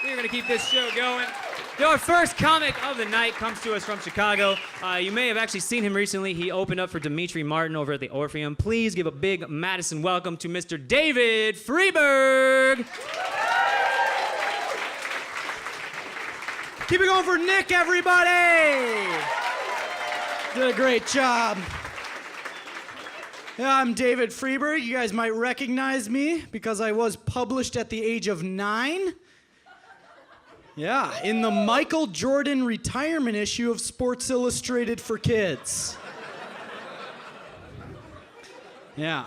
We're going to keep this show going. Our first comic of the night comes to us from Chicago. You may have actually seen him recently. He opened up for Dimitri Martin over at the Orpheum. Please give a big Madison welcome to Mr. David Freeburg. Keep it going for Nick, everybody! Did a great job. Yeah, I'm David Freeburg. You guys might recognize me because I was published at the age of 9. Yeah, in the Michael Jordan retirement issue of Sports Illustrated for Kids. Yeah.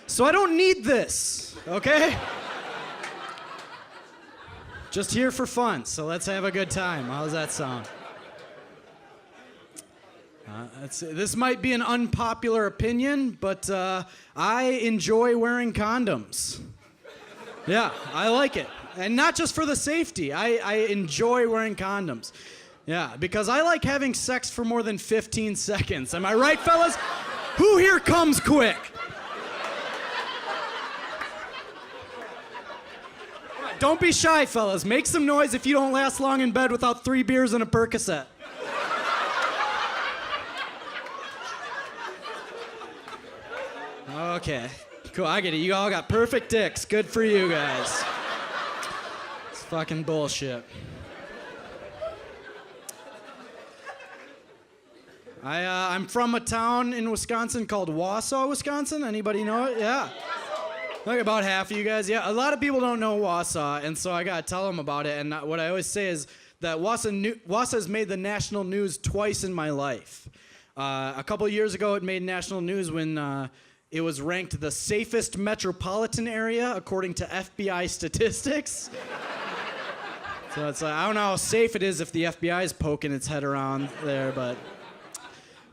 So I don't need this, okay? Just here for fun, so let's have a good time. How does that sound? This might be an unpopular opinion, but I enjoy wearing condoms. Yeah, I like it. And not just for the safety. I enjoy wearing condoms. Yeah, because I like having sex for more than 15 seconds. Am I right, fellas? Who here comes quick? Don't be shy, fellas. Make some noise if you don't last long in bed without 3 beers and a Percocet. Okay, cool, I get it. You all got perfect dicks. Good for you guys. It's fucking bullshit. I'm from a town in Wisconsin called Wausau, Wisconsin. Anybody know it? Yeah. Like about half of you guys. Yeah, a lot of people don't know Wausau, and so I gotta tell them about it. And what I always say is that Wausau's made the national news twice in my life. A couple of years ago, it made national news when it was ranked the safest metropolitan area according to FBI statistics. So it's like, I don't know how safe it is if the FBI is poking its head around there, but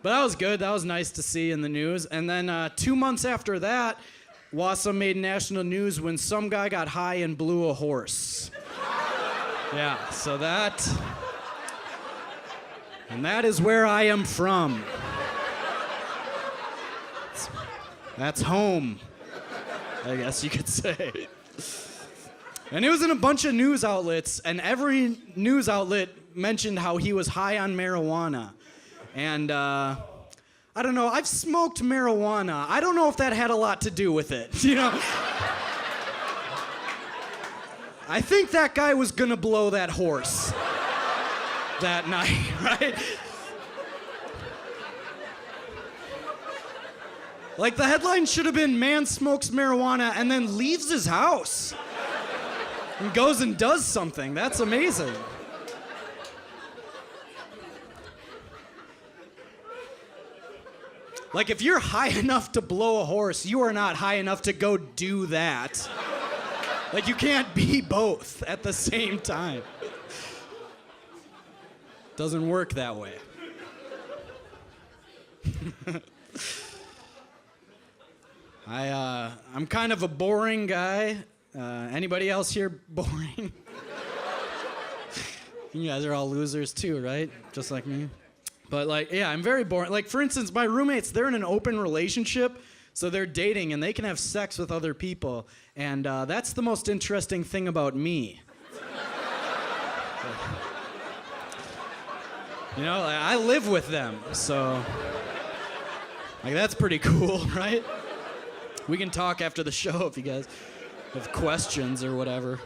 that was good. That was nice to see in the news. And then 2 months after that, Wausau made national news when some guy got high and blew a horse. Yeah, so that is where I am from. That's home, I guess you could say. And it was in a bunch of news outlets, and every news outlet mentioned how he was high on marijuana. And I don't know, I've smoked marijuana. I don't know if that had a lot to do with it, you know? I think that guy was gonna blow that horse that night, right? Like, the headline should have been, man smokes marijuana and then leaves his house and goes and does something. That's amazing. Like, if you're high enough to blow a horse, you are not high enough to go do that. Like, you can't be both at the same time. Doesn't work that way. I'm kind of a boring guy. Anybody else here boring? You guys are all losers too, right? Just like me. But like, yeah, I'm very boring. Like, for instance, my roommates, they're in an open relationship, so they're dating and they can have sex with other people. And that's the most interesting thing about me. You know, like, I live with them, so like, that's pretty cool, right? We can talk after the show if you guys have questions or whatever.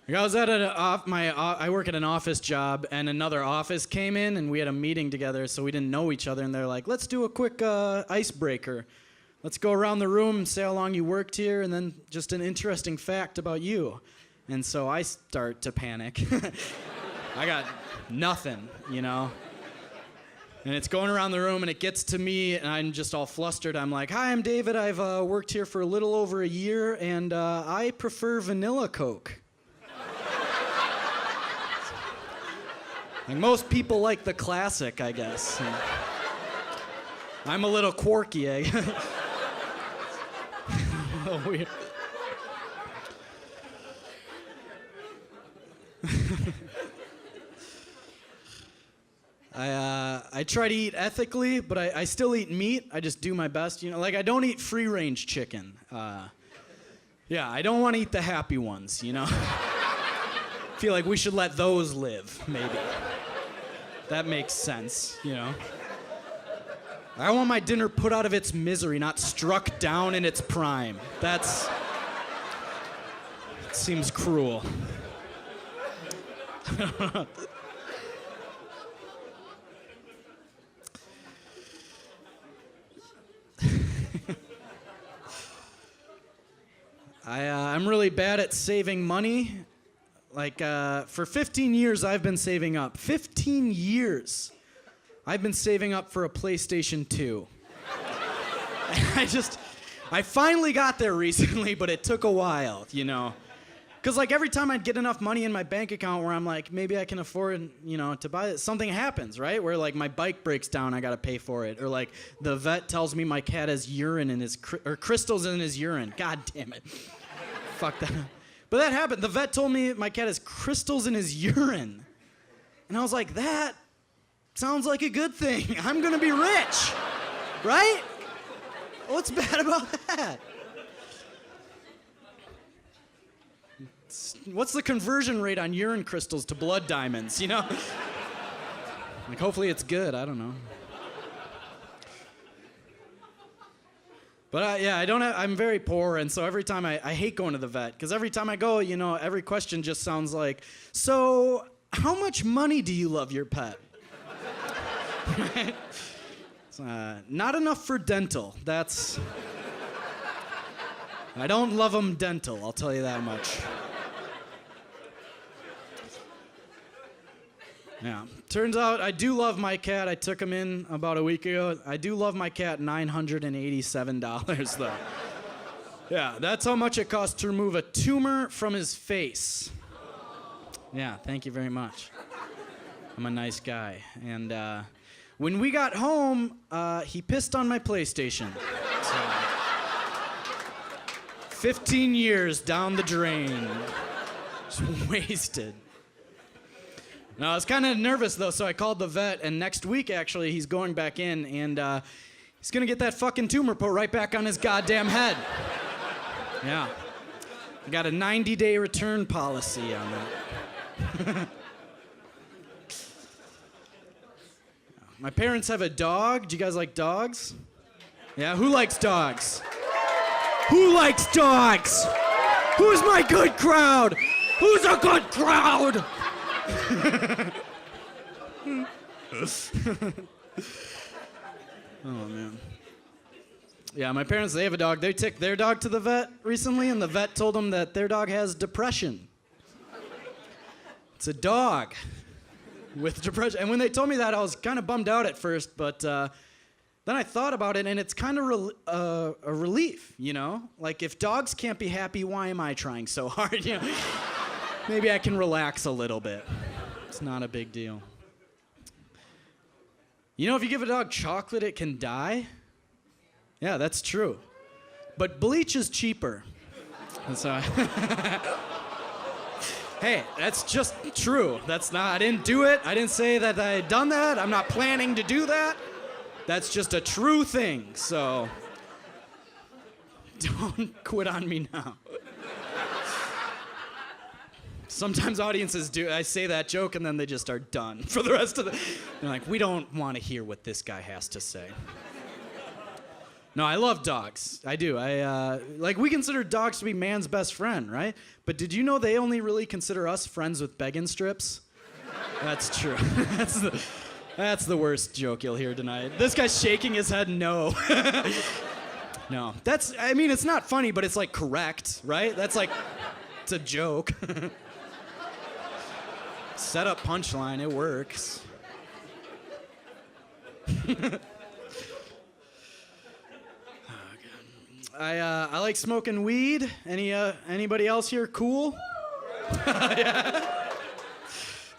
I was at I work at an office job, and another office came in, and we had a meeting together, so we didn't know each other, and they're like, let's do a quick icebreaker. Let's go around the room, say how long you worked here, and then just an interesting fact about you. And so I start to panic. I got nothing, you know? And it's going around the room, and it gets to me, and I'm just all flustered. I'm like, hi, I'm David. I've worked here for a little over a year, and I prefer vanilla Coke. Like, most people like the classic, I guess. I'm a little quirky, I guess. A little weird. I try to eat ethically, but I still eat meat. I just do my best, Like I don't eat free-range chicken. Yeah, I don't want to eat the happy ones, Feel like we should let those live, maybe. That makes sense, I want my dinner put out of its misery, not struck down in its prime. That seems cruel. I'm really bad at saving money. Like, for 15 years, I've been saving up. 15 years. I've been saving up for a PlayStation 2. I finally got there recently, but it took a while, Because, every time I'd get enough money in my bank account where I'm like, maybe I can afford, to buy it, something happens, right? Where, my bike breaks down, I gotta pay for it. Or, the vet tells me my cat has urine in his, or crystals in his urine. God damn it. Fuck that. But that happened. The vet told me my cat has crystals in his urine. And I was like, that sounds like a good thing. I'm gonna be rich, right? What's bad about that? What's the conversion rate on urine crystals to blood diamonds, hopefully it's good, I don't know. But I'm very poor, and so every time I hate going to the vet, because every time I go, every question just sounds like, so how much money do you love your pet? Not enough for dental. I don't love them dental, I'll tell you that much. Yeah. Turns out I do love my cat. I took him in about a week ago. I do love my cat $987, though. Yeah, that's how much it costs to remove a tumor from his face. Yeah, thank you very much. I'm a nice guy. And when we got home, he pissed on my PlayStation. So, 15 years down the drain. Just wasted. No, I was kind of nervous, though, so I called the vet, and next week, actually, he's going back in, and he's going to get that fucking tumor put right back on his goddamn head. Yeah. I got a 90-day return policy on that. My parents have a dog. Do you guys like dogs? Yeah, who likes dogs? Who likes dogs? Who's my good crowd? Who's a good crowd? Oh, man. Yeah, my parents, they have a dog. They took their dog to the vet recently, and the vet told them that their dog has depression. It's a dog with depression. And when they told me that, I was kind of bummed out at first, but then I thought about it, and it's kind of a relief, Like, if dogs can't be happy, why am I trying so hard, Maybe I can relax a little bit. It's not a big deal. If you give a dog chocolate, it can die? Yeah, that's true. But bleach is cheaper. Hey, that's just true. I didn't do it. I didn't say that I had done that. I'm not planning to do that. That's just a true thing, so don't quit on me now. Sometimes audiences do. I say that joke and then they just are done for the rest of the. They're like, we don't want to hear what this guy has to say. No, I love dogs. I do. We consider dogs to be man's best friend, right? But did you know they only really consider us friends with begging strips? That's true. That's the worst joke you'll hear tonight. This guy's shaking his head no. No. It's not funny, but it's correct, right? It's a joke. Set up punchline, it works. I like smoking weed. Anybody else here cool? Yeah.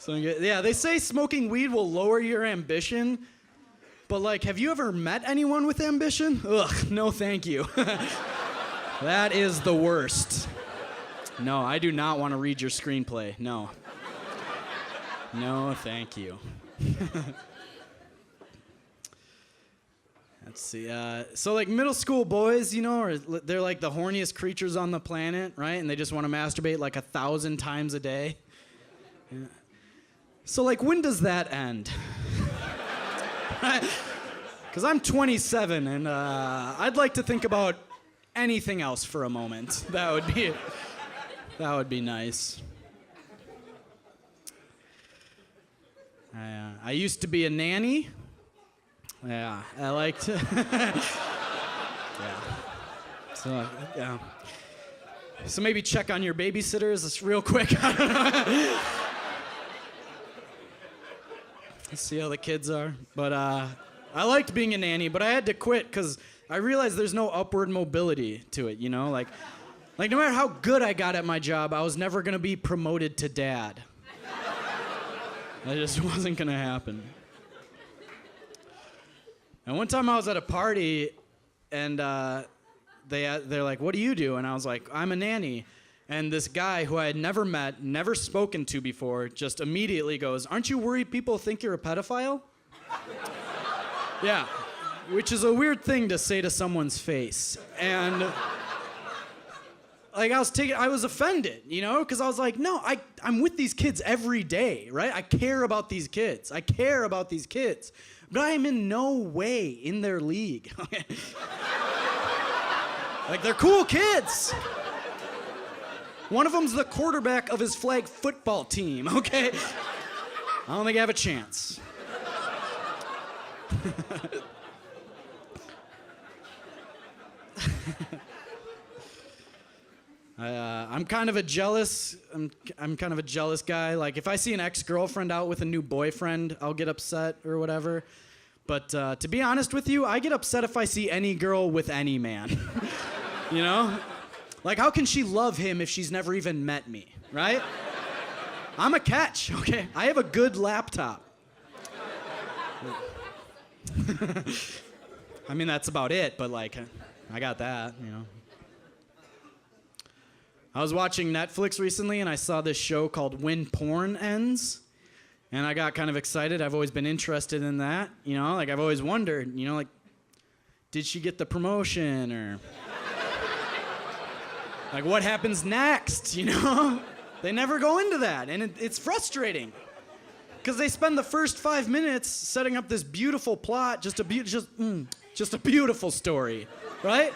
Yeah, they say smoking weed will lower your ambition, but have you ever met anyone with ambition? Ugh, no thank you. That is the worst. No, I do not want to read your screenplay. No. No, thank you. Let's see. So like middle school boys, they're like the horniest creatures on the planet, right? And they just want to masturbate like 1,000 times a day. Yeah. So like, when does that end? Because I'm 27 and I'd like to think about anything else for a moment. That would be nice. I used to be a nanny. Yeah, I like to. Yeah. So, yeah. So maybe check on your babysitters just real quick. I don't know. Let's see how the kids are. But I liked being a nanny, but I had to quit because I realized there's no upward mobility to it, Like no matter how good I got at my job, I was never gonna be promoted to dad. That just wasn't gonna happen. And one time I was at a party, and they're like, "What do you do?" And I was like, "I'm a nanny." And this guy who I had never met, never spoken to before, just immediately goes, "Aren't you worried people think you're a pedophile?" Yeah, which is a weird thing to say to someone's face. And like I was offended, because I was like, no, I'm with these kids every day, right? I care about these kids. But I am in no way in their league. Like, they're cool kids. One of them's the quarterback of his flag football team, okay? I don't think I have a chance. I'm kind of a jealous guy. Like, if I see an ex-girlfriend out with a new boyfriend, I'll get upset or whatever. But to be honest with you, I get upset if I see any girl with any man. Like, how can she love him if she's never even met me, right? I'm a catch, okay? I have a good laptop. I mean, that's about it, but like, I got that, I was watching Netflix recently and I saw this show called When Porn Ends. And I got kind of excited. I've always been interested in that, like I've always wondered, like, did she get the promotion or like what happens next, They never go into that and it's frustrating. Because they spend the first 5 minutes setting up this beautiful plot, just a beautiful story, right?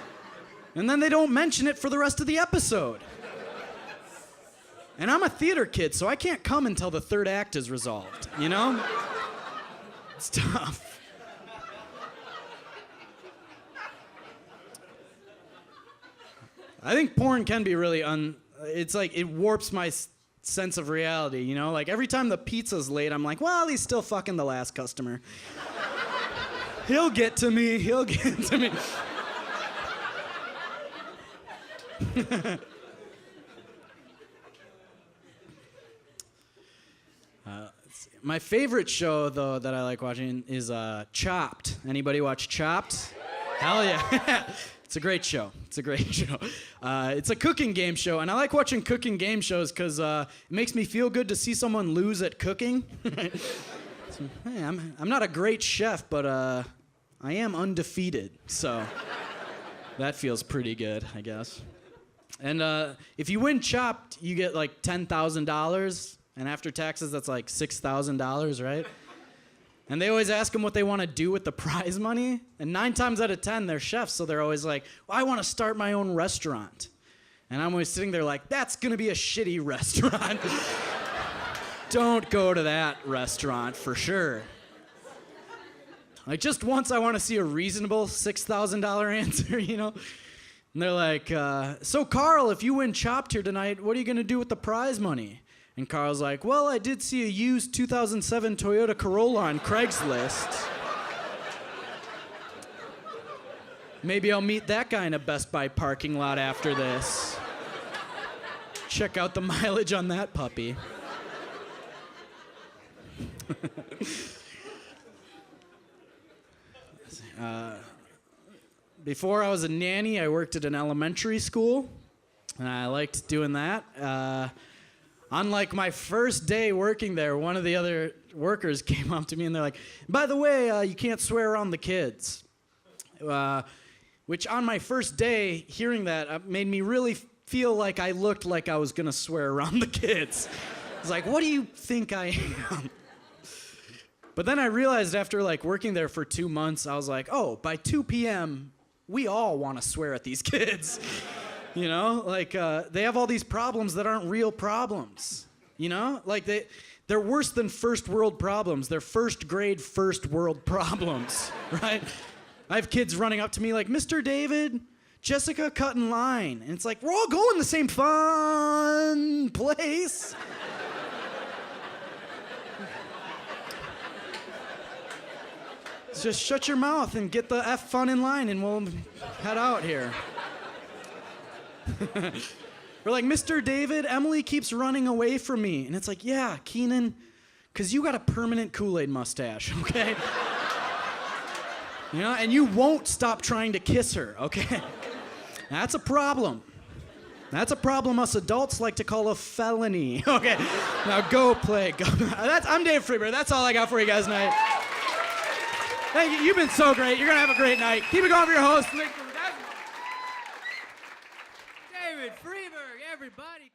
And then they don't mention it for the rest of the episode. And I'm a theater kid, so I can't come until the third act is resolved, It's tough. I think porn can be really it's like it warps my sense of reality, Like every time the pizza's late, I'm like, well, he's still fucking the last customer. He'll get to me. My favorite show, though, that I like watching is Chopped. Anybody watch Chopped? Hell yeah. It's a great show. It's a cooking game show, and I like watching cooking game shows because it makes me feel good to see someone lose at cooking. So, hey, I'm not a great chef, but I am undefeated, so that feels pretty good, I guess. And if you win Chopped, you get like $10,000, and after taxes, that's like $6,000, right? And they always ask them what they want to do with the prize money. And 9 times out of 10, they're chefs, so they're always like, well, I want to start my own restaurant. And I'm always sitting there like, that's going to be a shitty restaurant. Don't go to that restaurant for sure. Like, just once I want to see a reasonable $6,000 answer, And they're like, so Carl, if you win Chopped here tonight, what are you going to do with the prize money? And Carl's like, well, I did see a used 2007 Toyota Corolla on Craigslist. Maybe I'll meet that guy in a Best Buy parking lot after this. Check out the mileage on that puppy. Before I was a nanny, I worked at an elementary school, and I liked doing that. Unlike my first day working there, one of the other workers came up to me and they're like, by the way, you can't swear around the kids. which on my first day hearing that made me really feel like I looked like I was gonna swear around the kids. I was like, what do you think I am? But then I realized after like working there for 2 months, I was like, oh, by 2 p.m., we all want to swear at these kids. You know, like they have all these problems that aren't real problems. You know, like they're worse than first world problems. They're first grade first world problems, right? I have kids running up to me like, Mr. David, Jessica cut in line. And it's like, we're all going the same fun place. Just shut your mouth and get the F fun in line and we'll head out here. We're like, Mr. David, Emily keeps running away from me. And it's like, yeah, Keenan, because you got a permanent Kool-Aid mustache, okay? You know, and you won't stop trying to kiss her, okay? That's a problem. That's a problem us adults like to call a felony. Okay, now go play. Go. I'm Dave Freeburg. That's all I got for you guys tonight. Thank you. You've been so great. You're going to have a great night. Keep it going for your host. David Freeburg, everybody.